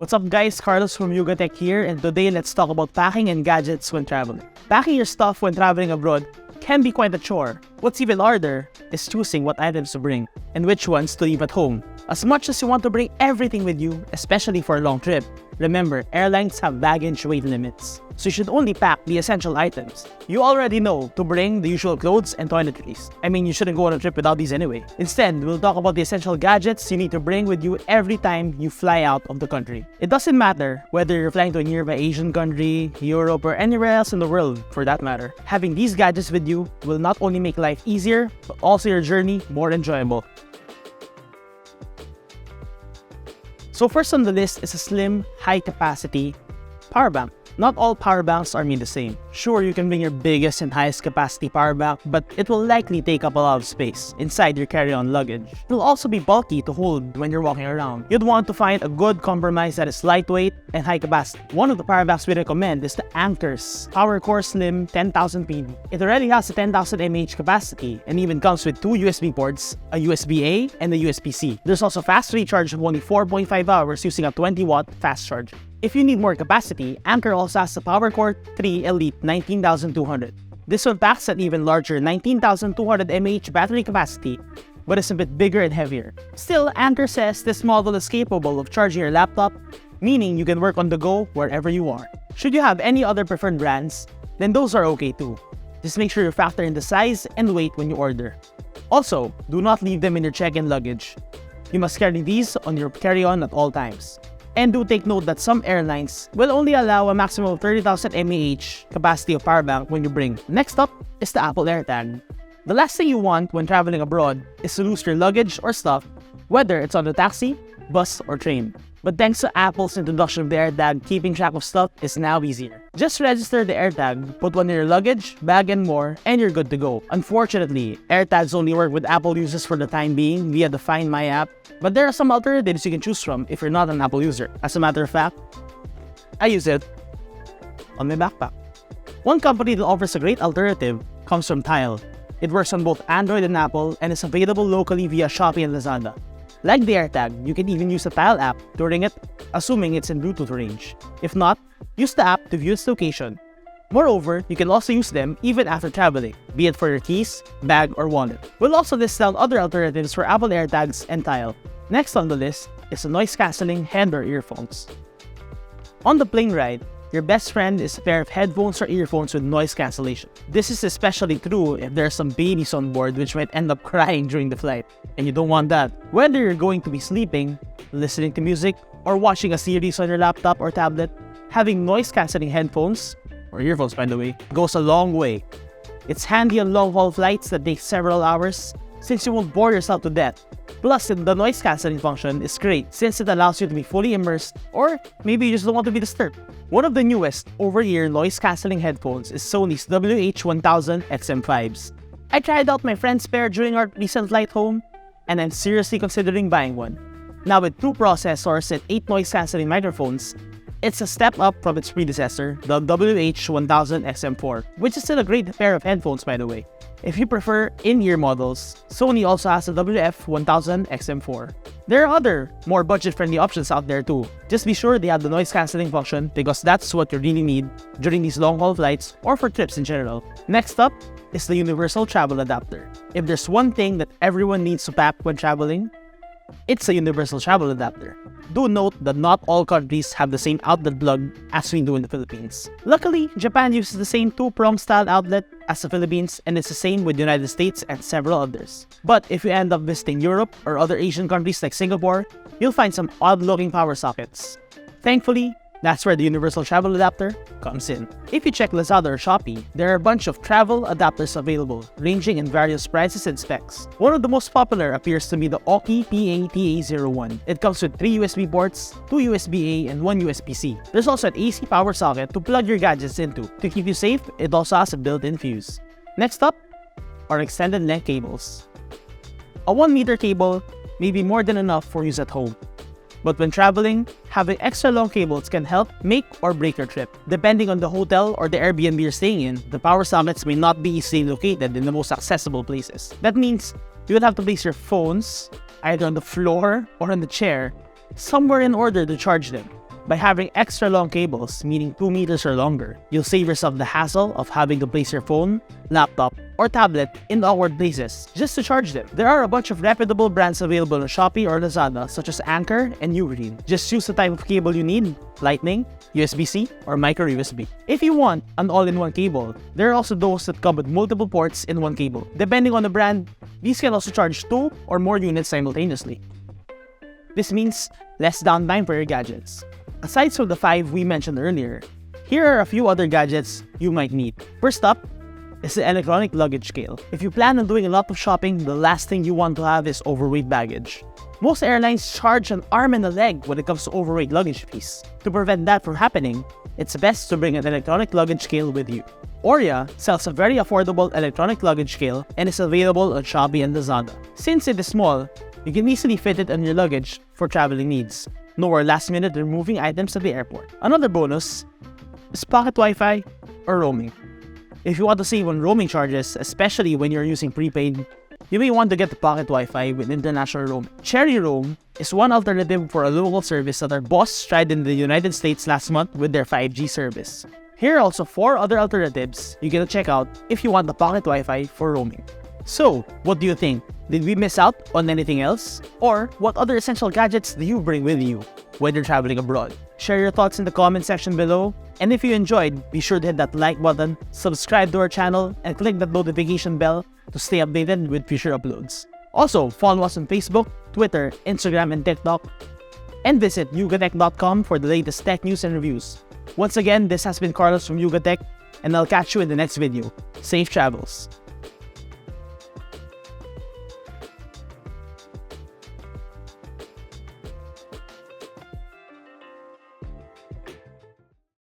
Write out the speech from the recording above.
What's up guys, Carlos from Yugatech here, and today let's talk about packing and gadgets when traveling. Packing your stuff when traveling abroad can be quite a chore. What's even harder is choosing what items to bring and which ones to leave at home. As much as you want to bring everything with you, especially for a long trip, remember, airlines have baggage weight limits, so you should only pack the essential items. You already know to bring the usual clothes and toiletries. I mean, you shouldn't go on a trip without these anyway. Instead, we'll talk about the essential gadgets you need to bring with you every time you fly out of the country. It doesn't matter whether you're flying to a nearby Asian country, Europe, or anywhere else in the world for that matter. Having these gadgets with you will not only make life easier, but also your journey more enjoyable. So first on the list is a slim, high-capacity power bank. Not all power banks are made the same. Sure, you can bring your biggest and highest capacity power bank, but it will likely take up a lot of space inside your carry-on luggage. It will also be bulky to hold when you're walking around. You'd want to find a good compromise that is lightweight and high capacity. One of the power banks we recommend is the Anker's PowerCore Slim 10,000 PV. It already has a 10,000 mAh capacity and even comes with two USB ports, a USB-A and a USB-C. There's also fast recharge of only 4.5 hours using a 20-watt fast charge. If you need more capacity, Anker also has the PowerCore 3 Elite 19200. This one packs an even larger 19,200 mAh battery capacity, but is a bit bigger and heavier. Still, Anker says this model is capable of charging your laptop, meaning you can work on the go wherever you are. Should you have any other preferred brands, then those are okay too. Just make sure you factor in the size and weight when you order. Also, do not leave them in your check-in luggage. You must carry these on your carry-on at all times. And do take note that some airlines will only allow a maximum of 30,000 mAh capacity of power bank when you bring. Next up is the Apple AirTag. The last thing you want when traveling abroad is to lose your luggage or stuff, whether it's on the taxi, bus, or train. But thanks to Apple's introduction of the AirTag, keeping track of stuff is now easier. Just register the AirTag, put one in your luggage, bag, and more, and you're good to go. Unfortunately, AirTags only work with Apple users for the time being via the Find My app, but there are some alternatives you can choose from if you're not an Apple user. As a matter of fact, I use it on my backpack. One company that offers a great alternative comes from Tile. It works on both Android and Apple and is available locally via Shopee and Lazada. Like the AirTag, you can even use the Tile app to ring it, assuming it's in Bluetooth range. If not, use the app to view its location. Moreover, you can also use them even after traveling, be it for your keys, bag, or wallet. We'll also list down other alternatives for Apple AirTags and Tile. Next on the list is the noise-cancelling head or earphones. On the plane ride, your best friend is a pair of headphones or earphones with noise cancellation. This is especially true if there are some babies on board which might end up crying during the flight, and you don't want that. Whether you're going to be sleeping, listening to music, or watching a series on your laptop or tablet, having noise-cancelling headphones, or earphones by the way, goes a long way. It's handy on long-haul flights that take several hours, since you won't bore yourself to death. Plus, the noise cancelling function is great since it allows you to be fully immersed, or maybe you just don't want to be disturbed. One of the newest over-ear noise cancelling headphones is Sony's WH-1000 XM5s. I tried out my friend's pair during our recent flight home, and I'm seriously considering buying one. Now with 2 processors and 8 noise cancelling microphones, it's a step up from its predecessor, the WH-1000 XM4, which is still a great pair of headphones by the way. If you prefer in-ear models, Sony also has the WF-1000 XM4. There are other, more budget-friendly options out there too. Just be sure they have the noise cancelling function because that's what you really need during these long-haul flights or for trips in general. Next up is the universal travel adapter. If there's one thing that everyone needs to pack when traveling, it's a universal travel adapter. Do note that not all countries have the same outlet plug as we do in the Philippines. Luckily, Japan uses the same 2-prong style outlet as the Philippines, and it's the same with the United States and several others. But if you end up visiting Europe or other Asian countries like Singapore, you'll find some odd-looking power sockets. Thankfully, that's where the universal travel adapter comes in. If you check Lazada or Shopee, there are a bunch of travel adapters available, ranging in various prices and specs. One of the most popular appears to be the Oki PA-TA01. It comes with 3 USB ports, 2 USB-A, and 1 USB-C. There's also an AC power socket to plug your gadgets into. To keep you safe, it also has a built-in fuse. Next up are extended length cables. A 1-meter cable may be more than enough for use at home. But when traveling, having extra long cables can help make or break your trip. Depending on the hotel or the Airbnb you're staying in, the power sockets may not be easily located in the most accessible places. That means you would have to place your phones either on the floor or on the chair, somewhere in order to charge them. By having extra long cables, meaning 2 meters or longer, you'll save yourself the hassle of having to place your phone, laptop, or tablet in awkward places just to charge them. There are a bunch of reputable brands available on Shopee or Lazada, such as Anchor and Ugreen. Just choose the type of cable you need: Lightning, USB-C, or micro USB. If you want an all-in-one cable, there are also those that come with multiple ports in one cable. Depending on the brand, these can also charge 2 or more units simultaneously. This means less downtime for your gadgets. Aside from the 5 we mentioned earlier, here are a few other gadgets you might need. First up is the electronic luggage scale. If you plan on doing a lot of shopping, the last thing you want to have is overweight baggage. Most airlines charge an arm and a leg when it comes to overweight luggage fees. To prevent that from happening, it's best to bring an electronic luggage scale with you. Orya sells a very affordable electronic luggage scale and is available on Shopee and Lazada. Since it is small, you can easily fit it on your luggage for traveling needs. No more last-minute removing items at the airport. Another bonus is pocket Wi-Fi or roaming. If you want to save on roaming charges, especially when you're using prepaid, you may want to get the pocket Wi-Fi with international roaming. Cherry Roam is one alternative for a local service that our boss tried in the United States last month with their 5G service. Here are also 4 other alternatives you can check out if you want the pocket Wi-Fi for roaming. So, what do you think? Did we miss out on anything else? Or what other essential gadgets do you bring with you when you're traveling abroad? Share your thoughts in the comment section below. And if you enjoyed, be sure to hit that like button, subscribe to our channel, and click that notification bell to stay updated with future uploads. Also, follow us on Facebook, Twitter, Instagram, and TikTok. And visit yugatech.com for the latest tech news and reviews. Once again, this has been Carlos from Yugatech, and I'll catch you in the next video. Safe travels!